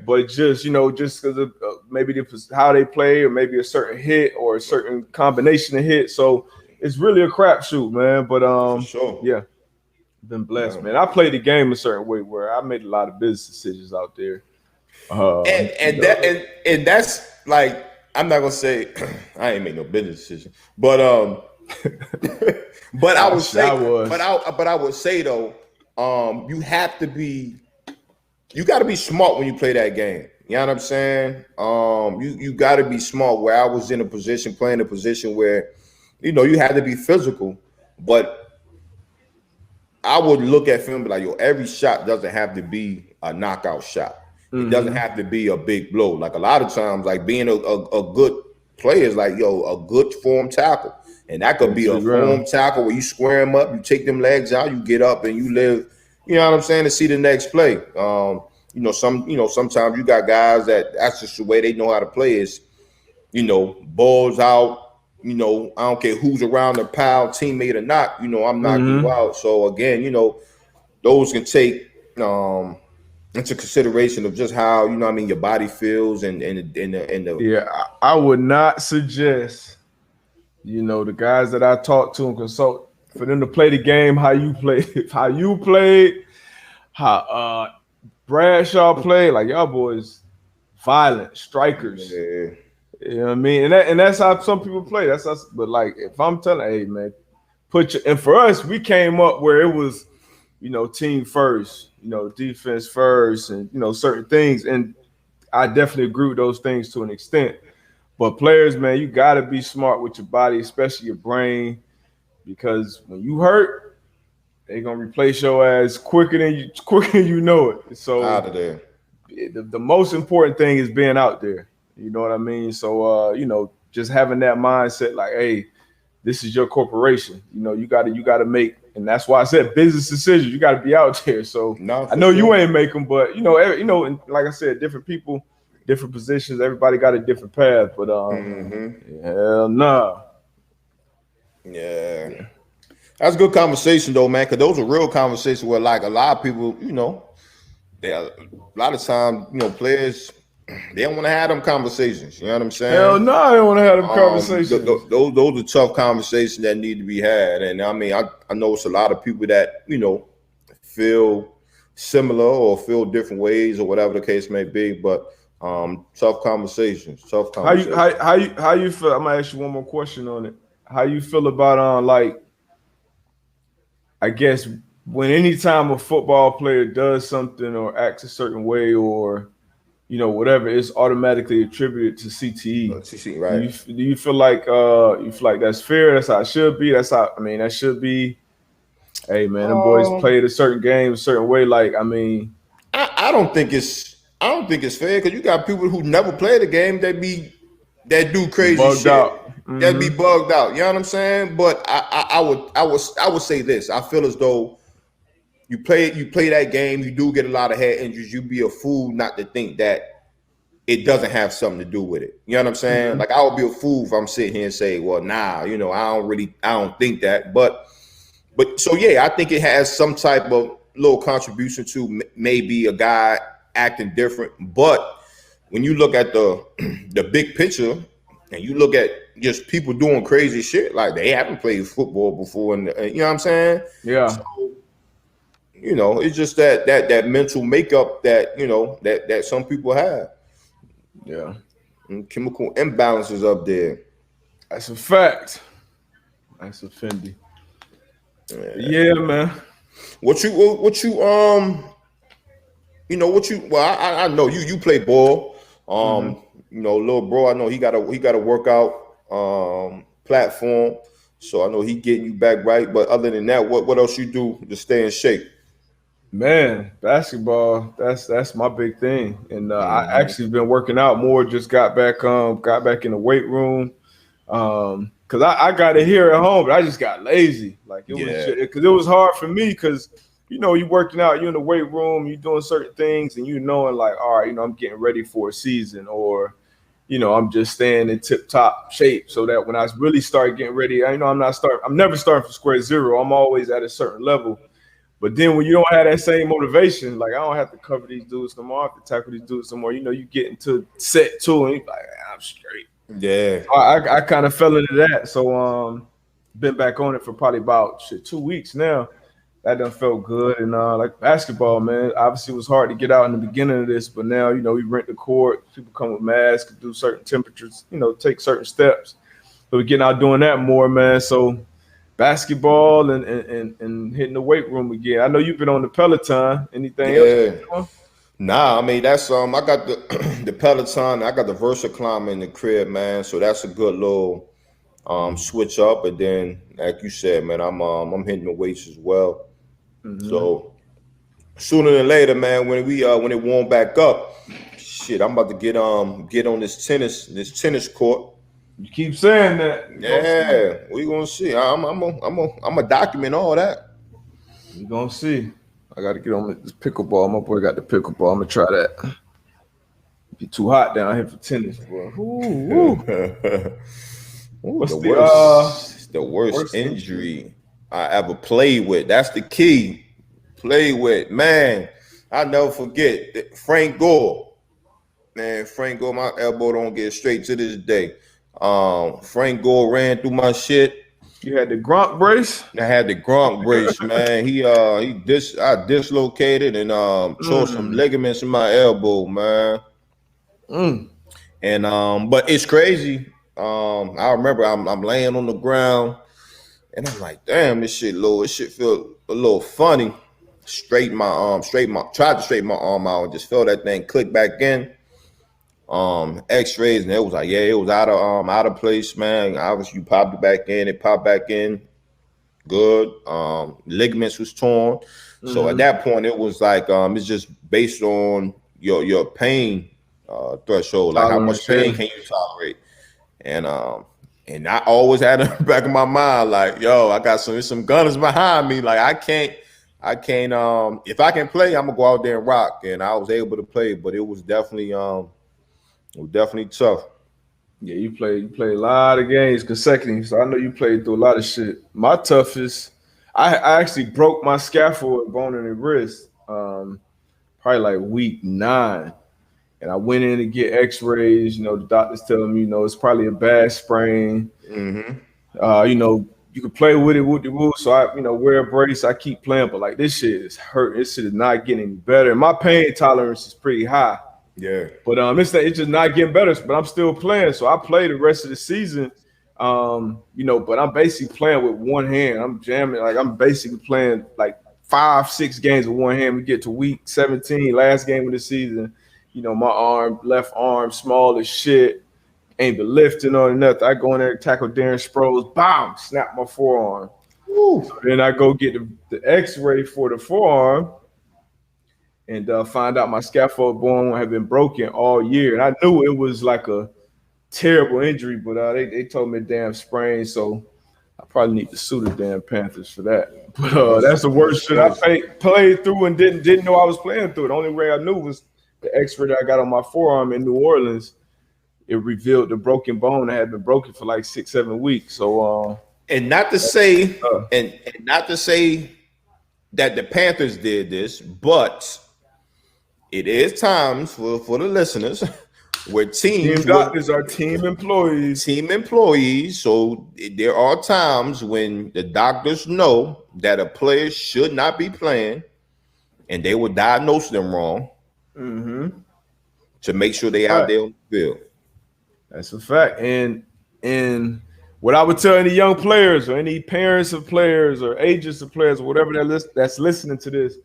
but just because of maybe how they play, or maybe a certain hit or a certain combination of hits. So it's really a crapshoot, man. But for sure. Yeah. Been blessed, man. I played the game a certain way where I made a lot of business decisions out there. And that's like, I'm not gonna say I ain't make no business decision, but but I would say, but I would say though, you have to be, you got to be smart when you play that game. You know what I'm saying? You got to be smart. Where I was in a position, playing a position where, you had to be physical, but I would look at film and be like, yo, every shot doesn't have to be a knockout shot. It doesn't have to be a big blow. Like a lot of times, like being a good player is like, yo, a good form tackle. And that could be a form tackle where you square them up, you take them legs out, you get up and you live, you know what I'm saying, to see the next play. Sometimes you got guys that's just the way they know how to play is, balls out. I don't care who's around the pile, teammate or not, I'm knocking you out. So again, those can take into consideration of just how, your body feels and the yeah, I would not suggest, the guys that I talk to and consult for them to play the game how you played, how Bradshaw played. Like y'all boys, violent strikers. Yeah. You know what I mean? And that's how some people play. That's us. But like, if I'm telling, hey man, and for us, we came up where it was, team first, defense first, and certain things. And I definitely agree with those things to an extent. But players, man, you got to be smart with your body, especially your brain, because when you hurt, they're gonna replace your ass quicker than you know it. So out of there. The most important thing is being out there. You know what I mean? So just having that mindset, like, hey, this is your corporation. You gotta make, and that's why I said business decisions. You got to be out there. So I know you ain't make them, but and like I said, different people, different positions. Everybody got a different path. But hell no. Yeah. That's a good conversation though, man. Because those are real conversations where, like, a lot of people, a lot of times, players, they don't want to have them conversations. You know what I'm saying? Hell no, I don't want to have them conversations. Those are tough conversations that need to be had. And I mean, I know it's a lot of people that, feel similar or feel different ways or whatever the case may be. But tough conversations. How you feel? I'm gonna ask you one more question on it. How you feel about I guess when anytime a football player does something or acts a certain way or whatever, it's automatically attributed to CTE. CTE, right? Do you feel like that's fair? That's how it should be. That should be. Hey man, them boys played a certain game a certain way. Like, I don't think it's fair because you got people who never played the game that do crazy shit. That be bugged out. You know what I'm saying? But I would say this. I feel as though you play that game, you do get a lot of head injuries. You'd be a fool not to think that it doesn't have something to do with it. You know what I'm saying? Like, I would be a fool if I'm sitting here and say, well, nah, I don't think that. But so yeah, I think it has some type of little contribution to maybe a guy acting different. But when you look at the big picture and you look at just people doing crazy shit, like they haven't played football before, and you know what I'm saying? Yeah. So, it's just that mental makeup that that some people have. Yeah. And chemical imbalances up there. That's a fact. That's a Fendi. Yeah, man. I know you play ball. Little bro, I know he got a workout platform. So I know he getting you back right. But other than that, what else you do to stay in shape? Man, basketball, that's my big thing. And I actually been working out more, just got back in the weight room. Cause I got it here at home, but I just got lazy. Like it was hard for me because you working out, you in the weight room, you doing certain things, and knowing like, all right, I'm getting ready for a season, or I'm just staying in tip top shape so that when I really start getting ready, I'm never starting from square zero. I'm always at a certain level. But then when you don't have that same motivation, like I don't have to cover these dudes no more, I have to tackle these dudes no more. You get into set two and you're like, I'm straight. Yeah. I kind of fell into that. So been back on it for probably about 2 weeks now. that done felt good. And like basketball, man, obviously it was hard to get out in the beginning of this, but now, we rent the court, people come with masks, do certain temperatures, take certain steps. So we're getting out doing that more, man. So basketball and hitting the weight room again. I know you've been on the Peloton. Anything else Yeah. you've been doing? Nah, I mean that's I got the the Peloton, I got the Versa climber in the crib, man. So that's a good little switch up. And then like you said, man, I'm hitting the weights as well. Mm-hmm. So sooner than later, man, when it warm back up, shit, I'm about to get on this tennis court. You keep saying that. You're gonna see. Yeah, we gonna see. I'm a document all that. You're gonna see. I gotta get on this pickleball. My boy got the pickleball. I'm gonna try that. Be too hot down here for tennis, bro. Ooh. Ooh, What's the worst worst injury I ever played with. That's the key. Play with, man. I never forget Frank Gore. Man, Frank Gore, my elbow don't get straight to this day. Frank Gore ran through my shit. You had the Gronk brace? I had the Gronk brace, man. I dislocated and tore some ligaments in my elbow, man. And but it's crazy. I remember I'm laying on the ground and I'm like, damn, this shit feel a little funny. Tried to straighten my arm out and just felt that thing click back in. X-rays, and it was like, yeah, it was out of place, man. Obviously you popped it popped back in. Good. Ligaments was torn. So at that point it was like it's just based on your pain threshold, like how much pain can you tolerate. And I always had in the back of my mind, like, yo, I got some gunners behind me. Like I can't if I can play, I'm gonna go out there and rock. And I was able to play, but it was definitely tough. Yeah, you played a lot of games consecutively, so I know you played through a lot of shit. My toughest, I actually broke my scaphoid bone in the wrist, probably like week 9. And I went in to get X-rays. The doctors telling me, it's probably a bad sprain. Mm-hmm. You can play with it, woo. So I, wear a brace. I keep playing, but like this shit is hurt. This shit is not getting any better. And my pain tolerance is pretty high. Yeah. But it's just not getting better. But I'm still playing. So I play the rest of the season. But I'm basically playing with one hand. I'm jamming. Like I'm basically playing like 5-6 games with one hand. We get to week 17, last game of the season. My left arm, small as shit, ain't been lifting or nothing. I go in there and tackle Darren Sproles, bam, snap my forearm. So then I go get the X-ray for the forearm and find out my scaphoid bone had been broken all year. And I knew it was like a terrible injury, but they told me a damn sprain, so I probably need to sue the damn Panthers for that. But that's the worst shit I played through and didn't know I was playing through. The only way I knew was the X-ray that I got on my forearm in New Orleans. It revealed the broken bone that had been broken for like 6-7 weeks. So, and not to say that the Panthers did this, but it is times for the listeners where team doctors are team employees. So there are times when the doctors know that a player should not be playing, and they will diagnose them wrong. To make sure they out there on the field. That's a fact. And what I would tell any young players or any parents of players or agents of players or whatever that's listening to this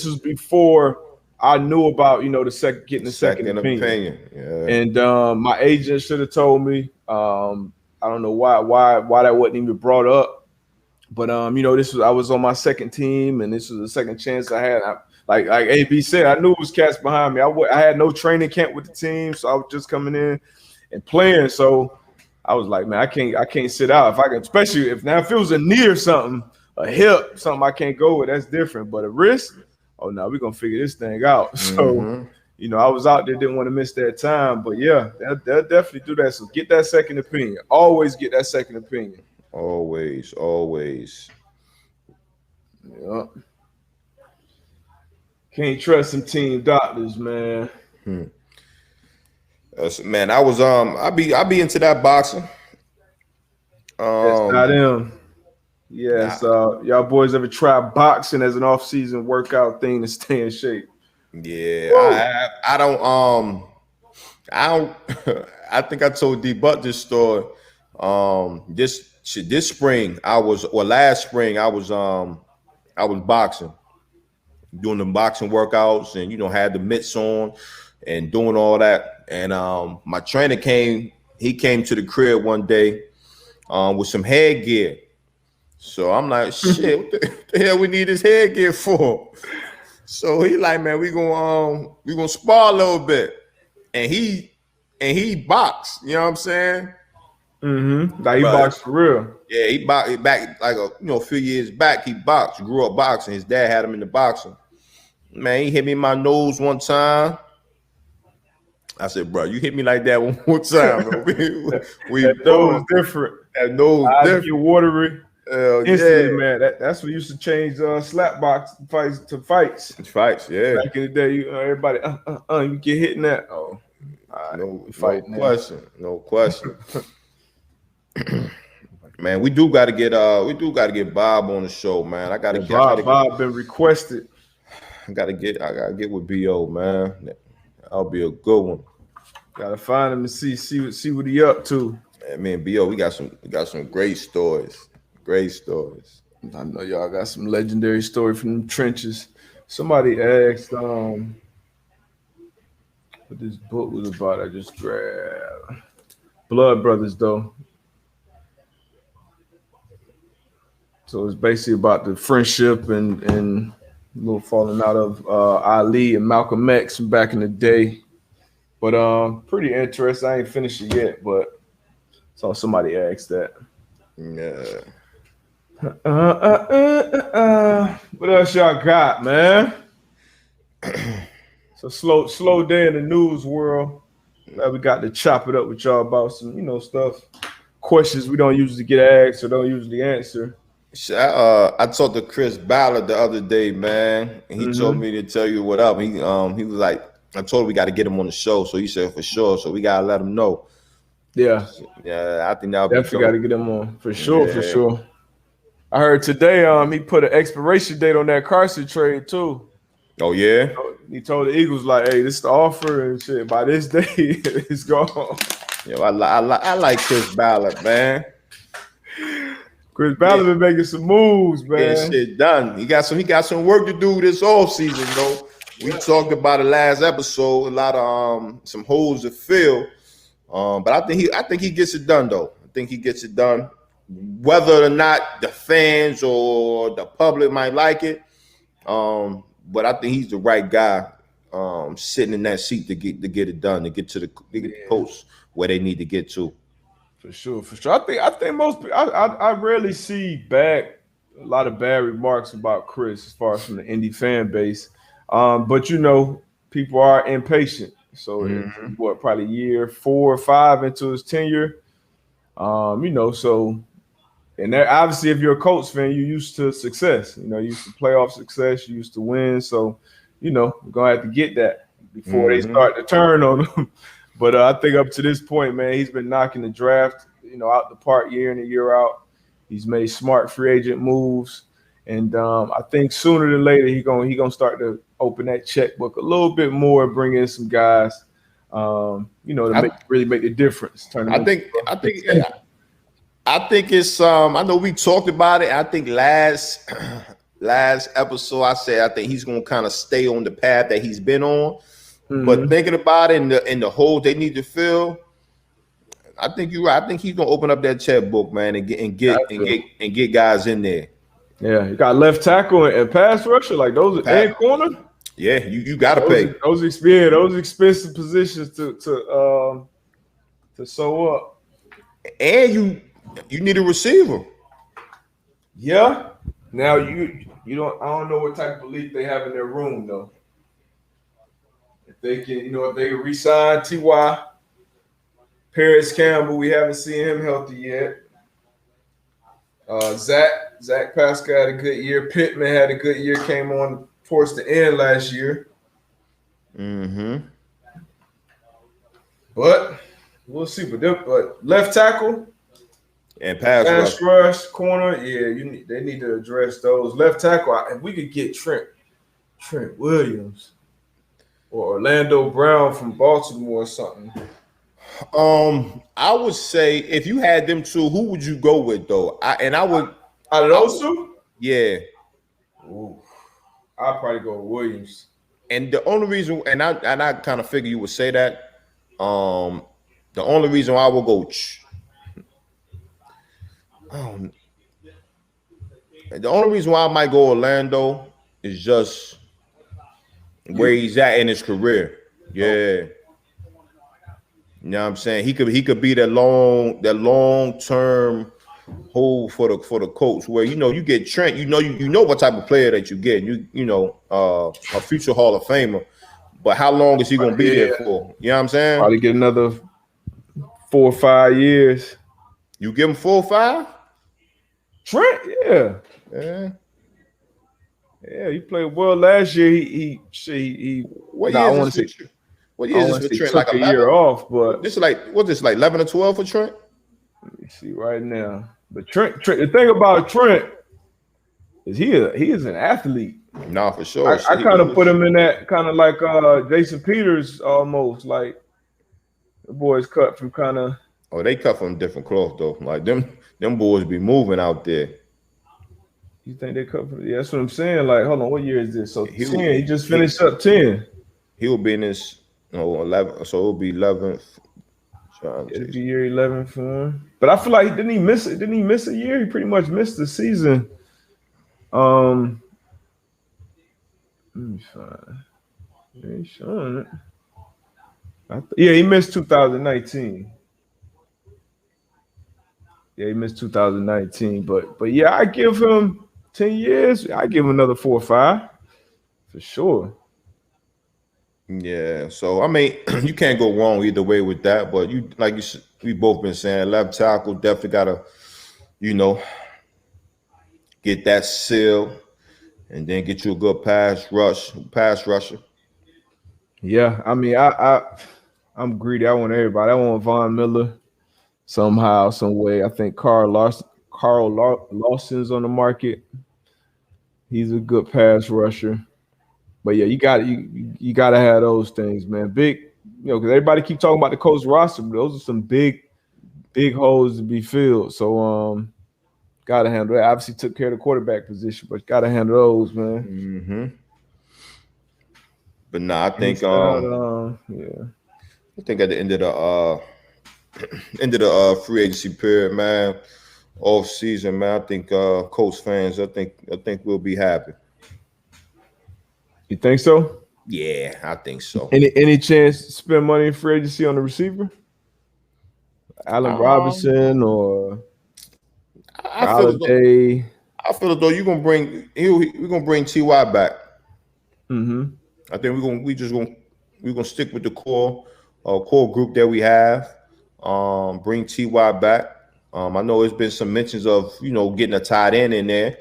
was before I knew about getting the second opinion. Yeah. And my agent should have told me. I don't know why that wasn't even brought up. But I was on my second team, and this was the second chance I had. Like AB said, I knew it was cats behind me. I had no training camp with the team, so I was just coming in and playing. So I was like, man, I can't sit out. If I can, especially if it was a knee or something, a hip, something I can't go with, that's different. But a wrist, oh no, we're gonna figure this thing out. So I was out there, didn't want to miss that time. But yeah, they'll definitely do that. So get that second opinion. Always get that second opinion. Always. Yeah. Can't trust some team doctors, man. Man, I was I be into that boxing. That's not him. Yes, y'all boys ever try boxing as an off-season workout thing to stay in shape? Yeah, I don't I don't I think I told D Butt this story. This spring last spring I was boxing, doing the boxing workouts and had the mitts on and doing all that. And my trainer came to the crib one day with some headgear. So I'm like, shit, what the hell we need this headgear for? So he like, man, we gonna spar a little bit. And he boxed, you know what I'm saying? Mm-hmm. Like he But boxed for real. yeah, he boxed back like a few years back. He boxed, grew up boxing. His dad had him in the boxing. Man, he hit me in my nose one time. I said, bro, you hit me like that one more time, bro. We That nose different. That nose different. Get watery. Instantly, Yeah. man. That's what used to change slap box fights to fights. Fights, yeah. Back in the day, everybody, you get hitting that. Oh, no question. No question. Man, we do got to get Bob on the show, man. Bob been requested. I gotta get with BO, man. That'll be a good one. Gotta find him and see what he up to. Man, BO, we got some great stories. Great stories. I know y'all got some legendary story from the trenches. Somebody asked what this book was about. I just grabbed Blood Brothers, though. So it's basically about the friendship and a little falling out of Ali and Malcolm X from back in the day. But pretty interesting. I ain't finished it yet, but saw somebody asked that. Yeah. What else y'all got, man? So slow day in the news world. We got to chop it up with y'all about some, stuff, questions we don't usually get asked or don't usually answer. I talked to Chris Ballard the other day, man, and he told me to tell you what up. He was like, I told him we got to get him on the show, so he said for sure. So we gotta let him know. Yeah, I think that'll definitely got to get him on for sure. Yeah. For sure. I heard today he put an expiration date on that Carson trade too. Oh yeah. He told the Eagles like, "Hey, this is the offer and shit. By this day, it's gone." Yo, I like Chris Ballard, man. Chris Ballard been making some moves, man. Getting shit done. He got some work to do this offseason, though. We talked about it last episode. A lot of some holes to fill. But I think he gets it done, though. I think he gets it done. Whether or not the fans or the public might like it, but I think he's the right guy sitting in that seat to get it done, to get to the post where they need to get to. For sure. I think most people, I rarely see a lot of bad remarks about Chris as far as from the indie fan base. But people are impatient. So probably year 4 or 5 into his tenure. So and there, obviously if you're a Colts fan, you're used to success. You used to playoff success, you used to win. So, we're gonna have to get that before they start to turn on him. But I think up to this point, man, he's been knocking the draft, out the park year in and year out. He's made smart free agent moves, and I think sooner than later he gonna start to open that checkbook a little bit more, bring in some guys, to really make the difference. I think it's. I know we talked about it. I think last episode I said I think he's gonna kind of stay on the path that he's been on. But thinking about it in the hole they need to fill, I think you're right. I think he's gonna open up that checkbook, man, and get guys in there. Yeah, you got left tackle and pass rusher like those and corner. Yeah, you got to pay those expensive positions to sew up. And you need a receiver. Yeah. Now you don't. I don't know what type of belief they have in their room though. If they can re-sign T.Y. Paris Campbell, we haven't seen him healthy yet. Zach Pascal had a good year. Pittman had a good year. Came on towards the end last year. But we'll see. But left tackle, And pass rush, corner, they need to address those. Left tackle, if we could get Trent Williams or Orlando Brown from Baltimore or something. I would say if you had them two, who would you go with though? Out of those two? Yeah. Ooh, I'd probably go with Williams. And the only reason, and I kind of figure you would say that. The only reason why I will go, the only reason why I might go Orlando is just where he's at in his career. Yeah. You know what I'm saying? He could be that long term hold for the Colts where you get Trent, you know what type of player that you get. A future Hall of Famer. But how long is he gonna be there for? You know what I'm saying? Probably get another 4 or 5 years. You give him 4 or 5? Trent, yeah. Yeah, he played well last year. What year is this for Trent? Like a year off, but this is like 11 or 12 for Trent? Let me see right now. But Trent, the thing about Trent is he is an athlete. No, for sure. I kind of put him in that kind of like Jason Peters almost. Like the boys cut from kind of. Oh, they cut from different cloth though. Like them boys be moving out there. You think they cut from? Yeah, that's what I'm saying. Like, hold on, what year is this? So he just finished up 10. He will be in this 11. So it'll be 11th. It'll be year 11 for him. But I feel like didn't he miss it? Didn't he miss a year? He pretty much missed the season. Let me find. He ain't showing it. He missed 2019. Yeah, he missed 2019. But yeah, I give him 10 years. I give him another 4 or 5 for sure. Yeah, so I mean, you can't go wrong either way with that. But we both been saying, left tackle definitely gotta, get that seal, and then get you a good pass rusher. Yeah, I mean, I'm greedy. I want everybody. I want Von Miller somehow, some way. I think Carl Lawson's on the market. He's a good pass rusher. But yeah, you got to have those things, man. Big, because everybody keep talking about the Colts roster, but those are some big holes to be filled. So got to handle that. Obviously took care of the quarterback position, but got to handle those, man. Mm-hmm. But I think I think at the end of the free agency period, man, off season, man, I think Colts fans, I think we'll be happy. You think so? Yeah, I think so. Any chance to spend money in free agency on the receiver? Allen Robinson or Holiday? I feel as though we're gonna bring T.Y. back. Mm-hmm. I think we're gonna stick with the core group that we have. Bring T.Y. back. I know there's been some mentions of getting a tight end in there,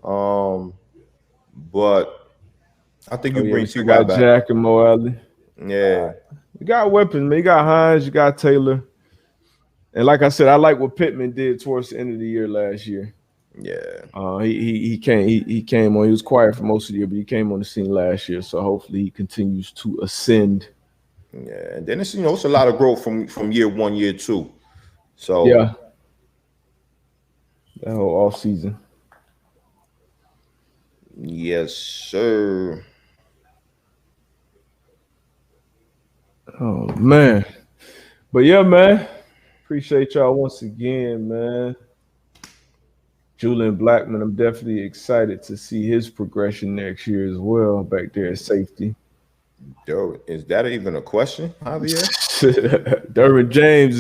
but I think you bring T.Y. back. Jack and Mo Alley. Yeah, you got weapons, man. You got Hines, you got Taylor, and like I said, I like what Pittman did towards the end of the year last year. Yeah, he came on. He was quiet for most of the year, but he came on the scene last year. So hopefully he continues to ascend. Yeah, and then it's it's a lot of growth from year 1, year 2. So yeah, that whole off season. Yes, sir. Oh man, but yeah, man. Appreciate y'all once again, man. Julian Blackman, I'm definitely excited to see his progression next year as well, back there at safety. Yo, is that even a question, Javier? Derwin James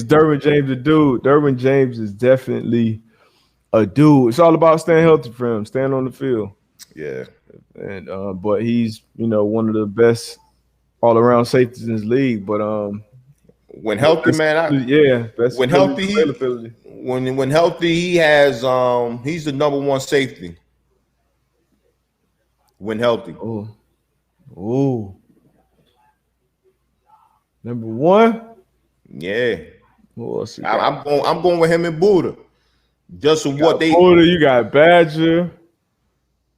a dude. Derwin James is definitely a dude. It's all about staying healthy for him, staying on the field. Yeah. And but he's one of the best all-around safeties in his league. But when healthy, man, best when healthy, when healthy, he has he's the number 1 safety. When healthy. Oh. Number 1? Yeah. Who else I'm going with him and Buddha. Just from what they Boulder, you got Badger.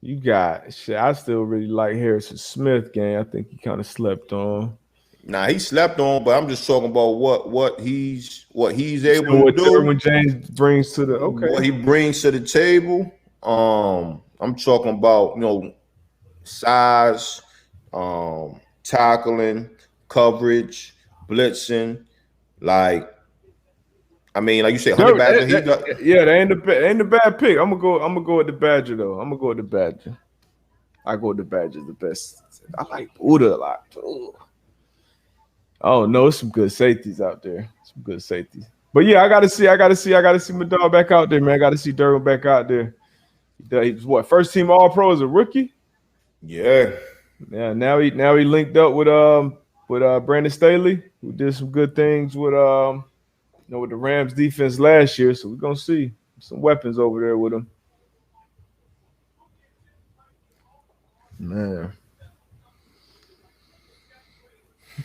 You got shit. I still really like Harrison Smith game. I think he kind of slept on. he slept on, but I'm just talking about what he's able So to what do, Derwin James brings to the what he brings to the table. I'm talking about size, tackling, coverage, blitzing. Like like you said, Honey Badger. That ain't a bad pick. I'm gonna go with the Badger though. I'm gonna go with the Badger. I go with the Badger the best. I like Buddha a lot. Ooh. Oh no, there's some good safeties out there. Some good safeties. But yeah, I gotta see my dog back out there, man. I gotta see Derwin back out there. He was what, first team All Pro as a rookie? Yeah. Yeah, now he linked up with Brandon Staley, who did some good things with with the Rams defense last year. So we're gonna see some weapons over there with him. Man.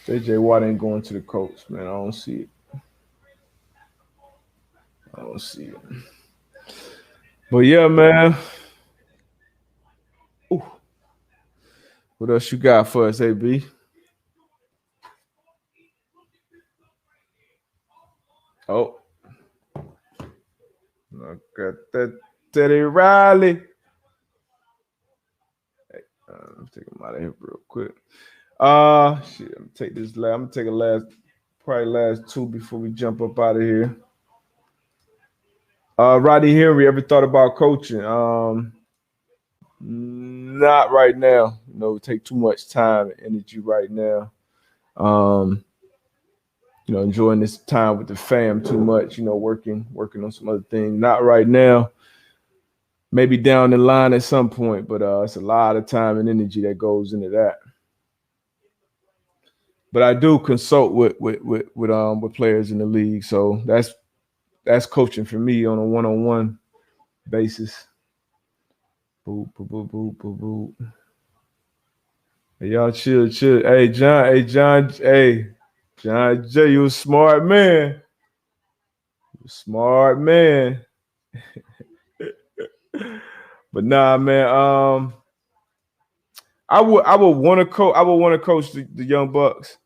JJ Watt ain't going to the Colts, man. I don't see it. But yeah, man. Ooh. What else you got for us, AB? Oh. I got that Teddy Riley. Hey, let me take him out of here real quick. Shit, I'm gonna take this last. I'm gonna take last two before we jump up out of here. Roddy Henry, ever thought about coaching? Not right now. Take too much time and energy right now. Enjoying this time with the fam too much. Working on some other things. Not right now. Maybe down the line at some point, but it's a lot of time and energy that goes into that. But I do consult with players in the league, so that's coaching for me on a one-on-one basis. Boop, boop, boop, boop, boop, boop. Hey, y'all chill. Hey, John J, you a smart man. But nah, man. I would want to coach. I would want to coach the young bucks.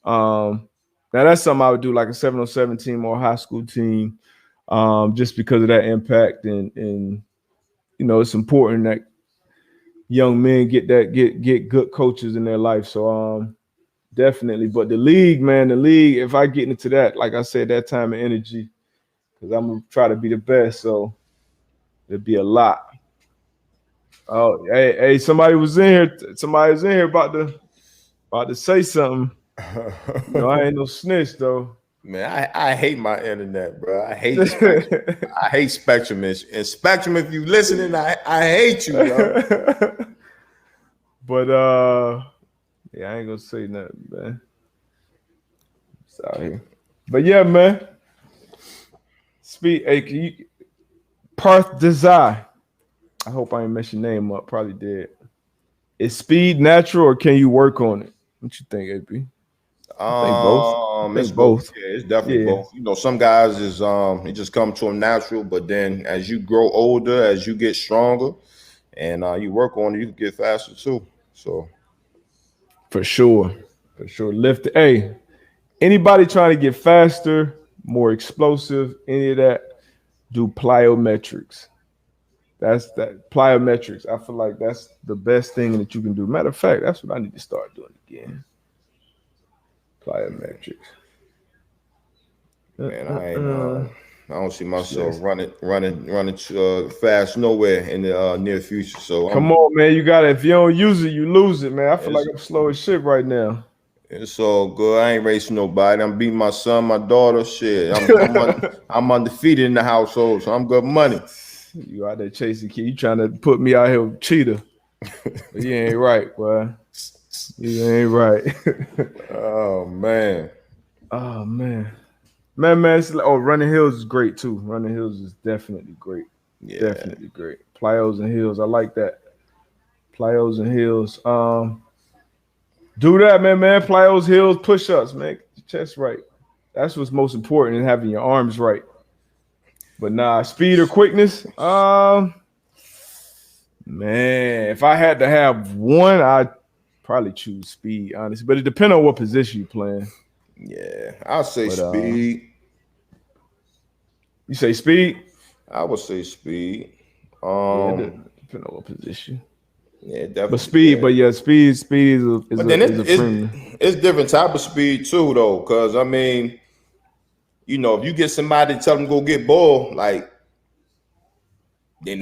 Now that's something I would do, like a 7-on-7 team or a high school team, just because of that impact and it's important that young men get good coaches in their life. So definitely. But the league, if I get into that, like I said, that time and energy, because I'm gonna try to be the best. So it'd be a lot. Oh, hey, somebody was in here. Somebody was in here about to say something. I ain't no snitch though. Man, I hate my internet, bro. I hate Spectrum. I hate Spectrum. And Spectrum, if you listening, I hate you, bro. But yeah, I ain't gonna say nothing, man. Sorry. But yeah, man. Hey, can you Parth Desai. I hope I ain't mess your name up. Probably did. Is speed natural or can you work on it? What you think, AP? I think both. Yeah, it's definitely both. Some guys it just comes to them natural, but then as you grow older, as you get stronger, and you work on it, you can get faster too. So for sure. Lift. Hey, anybody trying to get faster, more explosive, any of that, do plyometrics. That's that plyometrics. I feel like that's the best thing that you can do. Matter of fact, that's what I need to start doing again. Plyometrics. Man, I don't see myself running fast nowhere in the near future. So come on, man, you got it. If you don't use it, you lose it, man. I feel like I'm slow as shit right now. It's all good. I ain't racing nobody. I'm beating my son, my daughter. Shit, I'm undefeated in the household, so I'm good money. You out there chasing kid. You trying to put me out here with cheetah. But you ain't right, boy. You ain't right. Oh, man. Running hills is great, too. Running hills is definitely great. Yeah. Definitely great. Plyos and hills. I like that. Plyos and hills. Do that, man. Plyos, hills, push-ups, man. Get your chest right. That's what's most important in having your arms right. But nah, speed or quickness. Man, if I had to have one, I'd probably choose speed, honestly. But it depends on what position you're playing. Yeah, I'll say But, speed. You say speed? I would say speed. Yeah, it depends on what position. Yeah, it But definitely speed, but depends. yeah, speed is But then a premium. it's different type of speed too, though. Because I mean, you know, if you get somebody to tell them go get ball, like then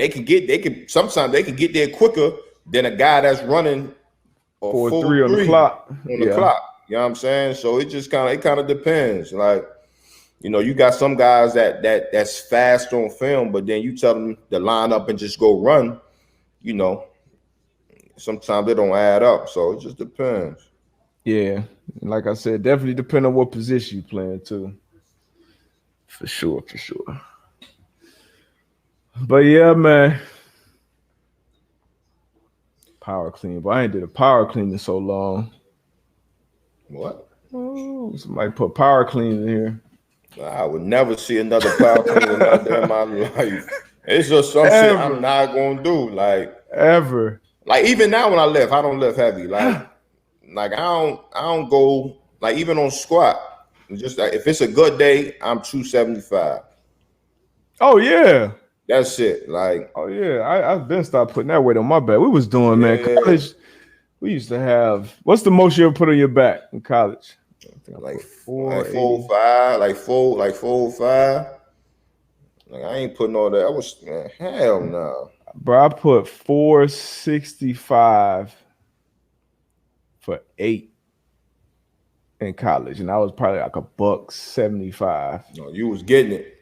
sometimes they can get there quicker than a guy that's running a 4-3 full on the 3 clock. on the Yeah. clock. You know what I'm saying? So it kind of depends. Like, you know, you got some guys that's fast on film, but then you tell them to line up and just go run, you know, sometimes they don't add up. So it just depends. Yeah. And like I said, definitely depend on what position you're playing too. For sure. But yeah, man. Power clean. But I ain't did a power clean in so long. What? Oh, somebody put power clean in here. I would never see another power cleaner out there in my life. It's just some shit I'm not gonna do. Like even now when I lift, I don't lift heavy. Like I don't go like even on squat. Just like, if it's a good day, I'm 275. Oh yeah. That's it. Like, oh yeah, I've been stopped putting that weight on my back. We was doing, man. College, we used to have. What's the most you ever put on your back in college? Like 405, like 405. Like I ain't putting all that. I was hell no. Bro, I put 465 for 8 in college, and I was probably like $175. No, you was getting it.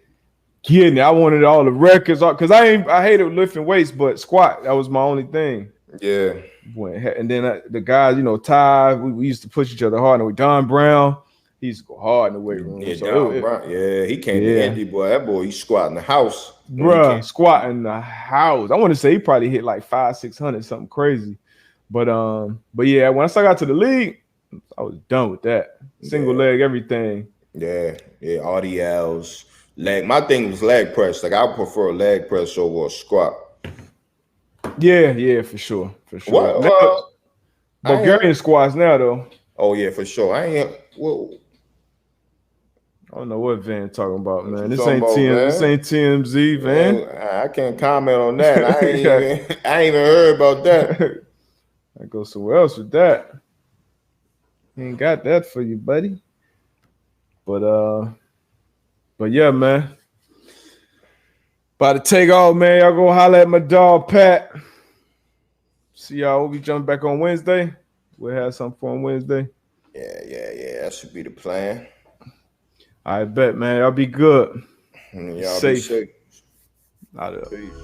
I wanted all the records because I hated lifting weights, but squat, that was my only thing. Yeah. And then the guys, you know, Ty, we used to push each other hard. And Don Brown, he used to go hard in the weight room. Yeah, Brown. Yeah, he came to Indy, boy. That boy, he squatting the house. Bruh, squatting the house. I want to say he probably hit like 500-600, something crazy. But yeah, once I got to the league, I was done with that. Single leg, everything. Yeah, RDLs. Leg. My thing was leg press. Like I prefer leg press over a squat. Yeah, for sure. What? Bulgarian squats now though. Oh yeah, for sure. I don't know what Van talking about, man. This ain't TMZ, Van. I can't comment on that. I ain't even heard about that. I go somewhere else with that. Ain't got that for you, buddy. But yeah, man. About to take off, man. Y'all go holler at my dog, Pat. See y'all. We'll be jumping back on Wednesday. We'll have something for on Wednesday. Yeah. That should be the plan. I bet, man. Y'all be good. Y'all safe. Be safe. Peace.